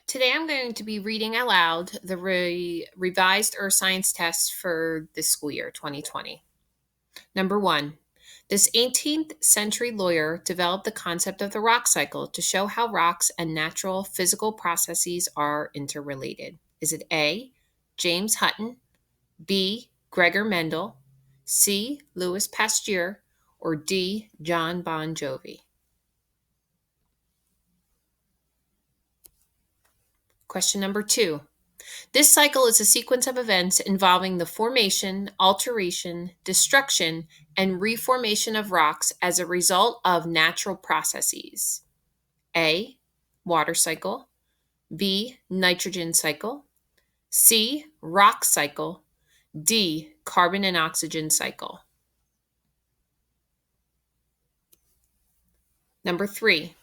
Today I'm going to be reading aloud the revised Earth Science test for this school year, 2020. Number 1. This 18th century lawyer developed the concept of the rock cycle to show how rocks and natural physical processes are interrelated. Is it A. James Hutton, B. Gregor Mendel, C. Louis Pasteur, or D. John Bon Jovi? Question number 2. This cycle is a sequence of events involving the formation, alteration, destruction, and reformation of rocks as a result of natural processes. A. Water cycle. B. Nitrogen cycle. C. Rock cycle. D. Carbon and oxygen cycle. Number 3.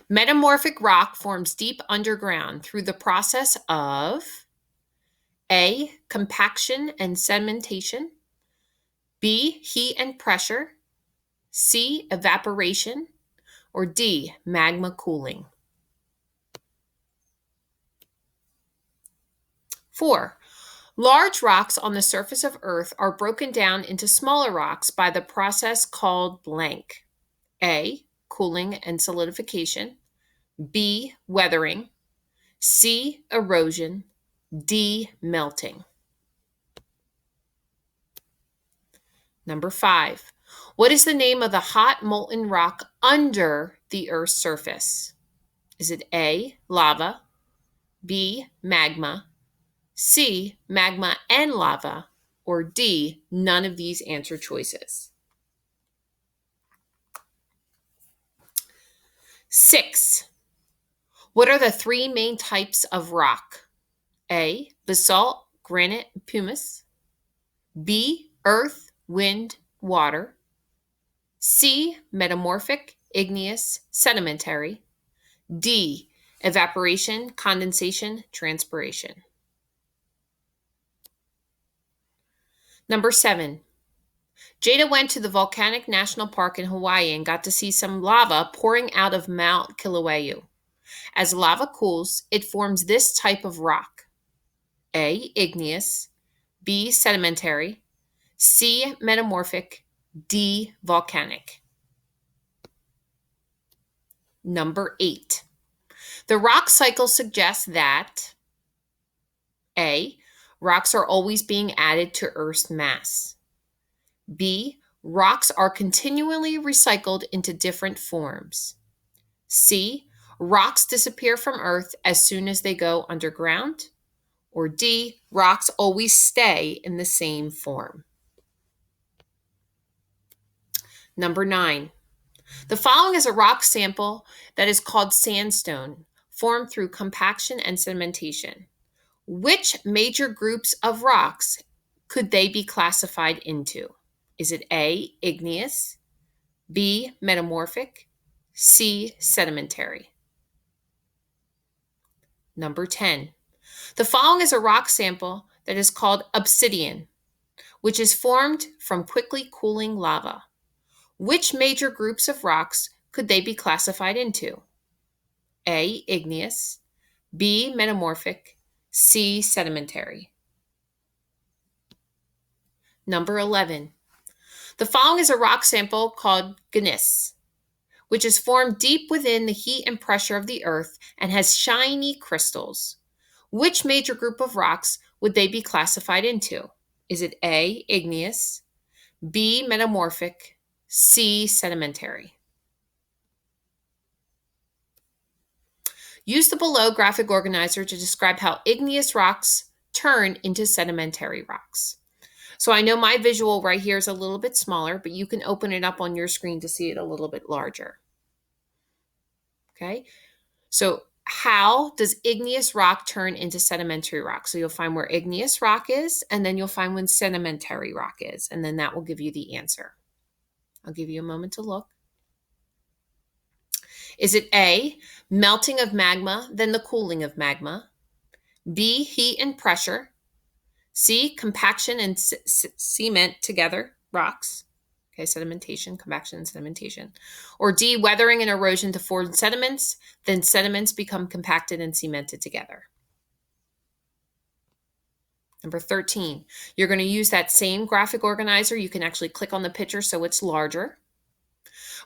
Metamorphic rock forms deep underground through the process of A. Compaction and sedimentation. B. Heat and pressure. C. Evaporation. Or D. Magma cooling. 4. Large rocks on the surface of Earth are broken down into smaller rocks by the process called blank. A. Cooling and solidification. B. Weathering. C. Erosion. D. Melting. Number 5. What is the name of the hot molten rock under the Earth's surface? Is it A. Lava, B. Magma, C. Magma and lava, or D. None of these answer choices? 6. What are the 3 main types of rock? A. Basalt, granite, pumice. B. Earth, wind, water. C. Metamorphic, igneous, sedimentary. D. Evaporation, condensation, transpiration. Number 7. Jada went to the Volcanic National Park in Hawaii and got to see some lava pouring out of Mount Kilauea. As lava cools, it forms this type of rock. A. Igneous. B. Sedimentary. C. Metamorphic. D. Volcanic. Number 8. The rock cycle suggests that A. Rocks are always being added to Earth's mass. B. Rocks are continually recycled into different forms. C. Rocks disappear from Earth as soon as they go underground. Or D. Rocks always stay in the same form. Number 9. The following is a rock sample that is called sandstone, formed through compaction and sedimentation. Which major groups of rocks could they be classified into? Is it A. Igneous, B. Metamorphic, C. Sedimentary? Number 10. The following is a rock sample that is called obsidian, which is formed from quickly cooling lava. Which major groups of rocks could they be classified into? A. Igneous, B. Metamorphic, C. Sedimentary. Number 11. The following is a rock sample called gneiss, which is formed deep within the heat and pressure of the Earth and has shiny crystals. Which major group of rocks would they be classified into? Is it A. Igneous, B. Metamorphic, C. Sedimentary? Use the below graphic organizer to describe how igneous rocks turn into sedimentary rocks. So I know my visual right here is a little bit smaller, but you can open it up on your screen to see it a little bit larger. Okay, so how does igneous rock turn into sedimentary rock? So you'll find where igneous rock is, and then you'll find when sedimentary rock is, and then that will give you the answer. I'll give you a moment to look. Is it A, melting of magma, then the cooling of magma? B, heat and pressure? C, compaction and cement together, rocks? Okay, sedimentation, compaction, and sedimentation. Or D, weathering and erosion to form sediments, then sediments become compacted and cemented together. Number 13, you're going to use that same graphic organizer. You can actually click on the picture so it's larger.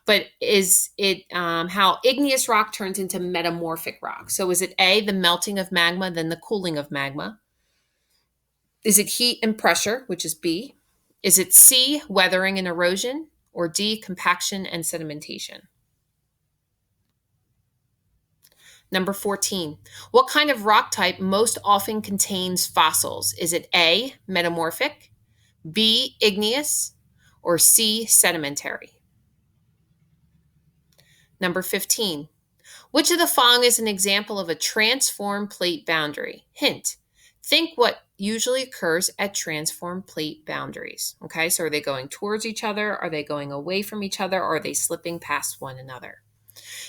But is it how igneous rock turns into metamorphic rock? So is it A, the melting of magma, then the cooling of magma? Is it heat and pressure, which is B? Is it C, weathering and erosion? Or D, compaction and sedimentation? Number 14, what kind of rock type most often contains fossils? Is it A, metamorphic, B, igneous, or C, sedimentary? Number 15, which of the following is an example of a transform plate boundary? Hint, think what usually occurs at transform plate boundaries. Okay, so are they going towards each other? Are they going away from each other? Or are they slipping past one another?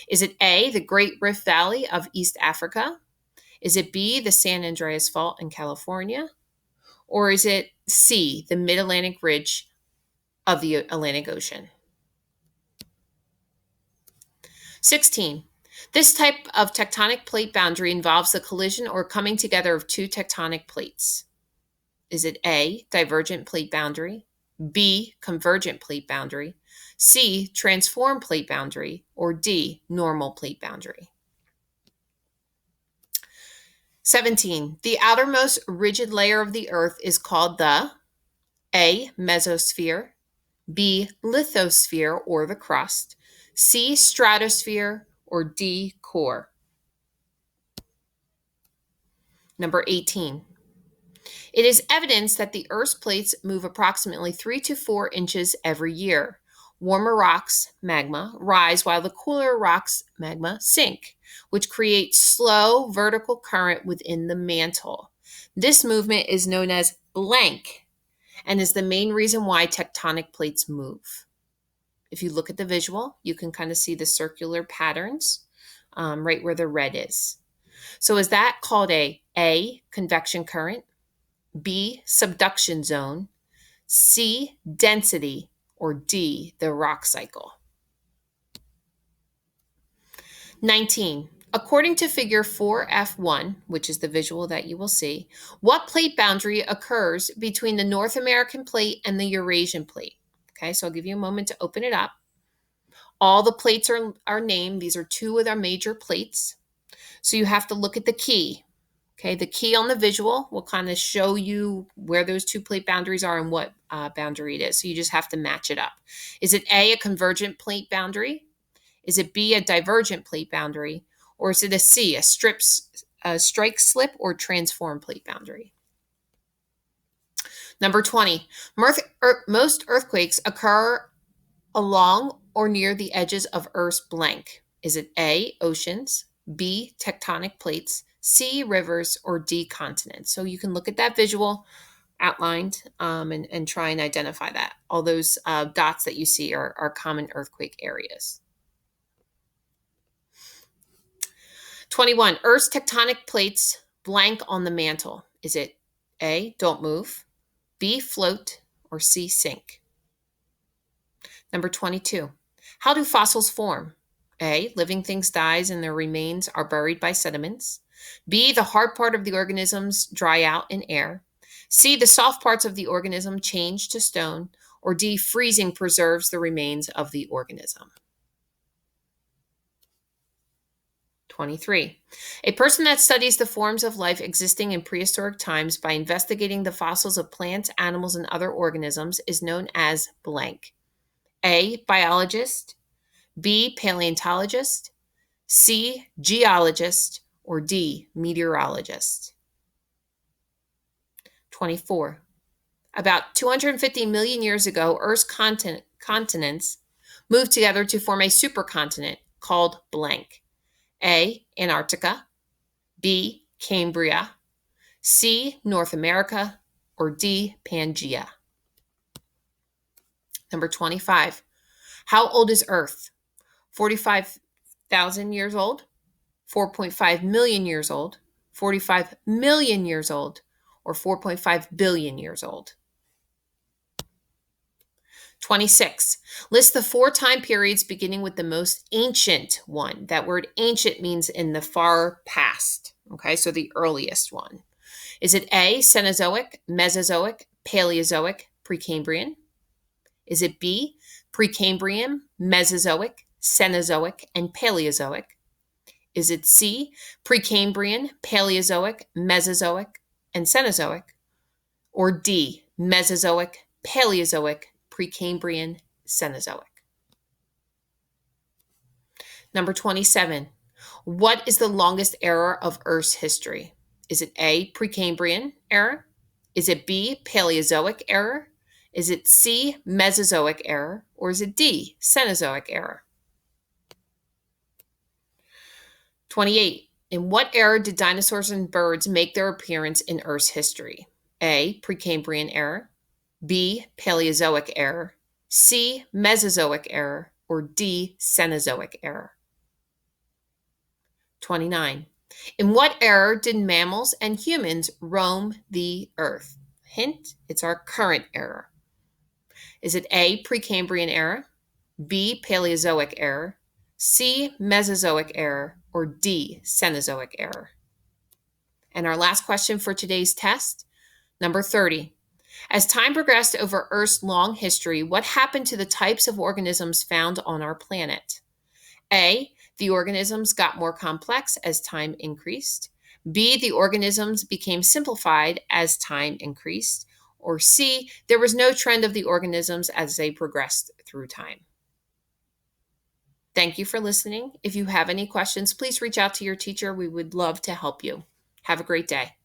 Is it A, the Great Rift Valley of East Africa? Is it B, the San Andreas Fault in California? Or is it C, the Mid-Atlantic Ridge of the Atlantic Ocean? 16. This type of tectonic plate boundary involves the collision or coming together of two tectonic plates. Is it A, divergent plate boundary, B, convergent plate boundary, C, transform plate boundary, or D, normal plate boundary? 17. The outermost rigid layer of the Earth is called the A, mesosphere, B, lithosphere or the crust, C, stratosphere, or D, core. Number 18. It is evidence that the Earth's plates move approximately 3 to 4 inches every year. Warmer rocks, magma, rise while the cooler rocks, magma, sink, which creates slow vertical current within the mantle. This movement is known as blank and is the main reason why tectonic plates move. If you look at the visual, you can kind of see the circular patterns right where the red is. So is that called A, convection current, B, subduction zone, C, density, or D, the rock cycle? 19. According to figure 4F1, which is the visual that you will see, what plate boundary occurs between the North American plate and the Eurasian plate? Okay, so I'll give you a moment to open it up. All the plates are named. These are two of our major plates. So you have to look at the key. Okay, the key on the visual will kind of show you where those two plate boundaries are and what boundary it is. So you just have to match it up. Is it A, a convergent plate boundary? Is it B, a divergent plate boundary? Or is it a C, a strike slip or transform plate boundary? Number 20, most earthquakes occur along or near the edges of Earth's blank. Is it A, oceans, B, tectonic plates, C, rivers, or D, continents? So you can look at that visual outlined and try and identify that. All those dots that you see are common earthquake areas. 21. Earth's tectonic plates blank on the mantle. Is it A, don't move, B, float, or C, sink? Number 22. How do fossils form? A, living things dies and their remains are buried by sediments. B, the hard part of the organisms dry out in air. C, the soft parts of the organism change to stone. Or D, freezing preserves the remains of the organism. 23. A person that studies the forms of life existing in prehistoric times by investigating the fossils of plants, animals, and other organisms is known as blank. A, biologist, B, paleontologist, C, geologist, or D, meteorologist. 24. About 250 million years ago, Earth's continents moved together to form a supercontinent called blank. A, Antarctica, B, Cambria, C, North America, or D, Pangaea. Number 25. How old is Earth? 45,000 years old, 4.5 million years old, 45 million years old, or 4.5 billion years old? 26. List the 4 time periods beginning with the most ancient one. That word ancient means in the far past. Okay, so the earliest one. Is it A, Cenozoic, Mesozoic, Paleozoic, Precambrian? Is it B, Precambrian, Mesozoic, Cenozoic, and Paleozoic? Is it C, Precambrian, Paleozoic, Mesozoic, and Cenozoic? Or D, Mesozoic, Paleozoic, Precambrian, Cenozoic? Number 27. What is the longest era of Earth's history? Is it A, Precambrian era? Is it B, Paleozoic era? Is it C, Mesozoic era? Or is it D, Cenozoic era? 28. In what era did dinosaurs and birds make their appearance in Earth's history? A, Precambrian era, B, Paleozoic era, C, Mesozoic era, or D, Cenozoic era? 29. In what era did mammals and humans roam the Earth? Hint, it's our current era. Is it A, Precambrian era, B, Paleozoic era, C, Mesozoic era, or D, Cenozoic era? And our last question for today's test, number 30. As time progressed over Earth's long history, what happened to the types of organisms found on our planet? A, the organisms got more complex as time increased. B, the organisms became simplified as time increased. Or C, there was no trend of the organisms as they progressed through time. Thank you for listening. If you have any questions, please reach out to your teacher. We would love to help you. Have a great day.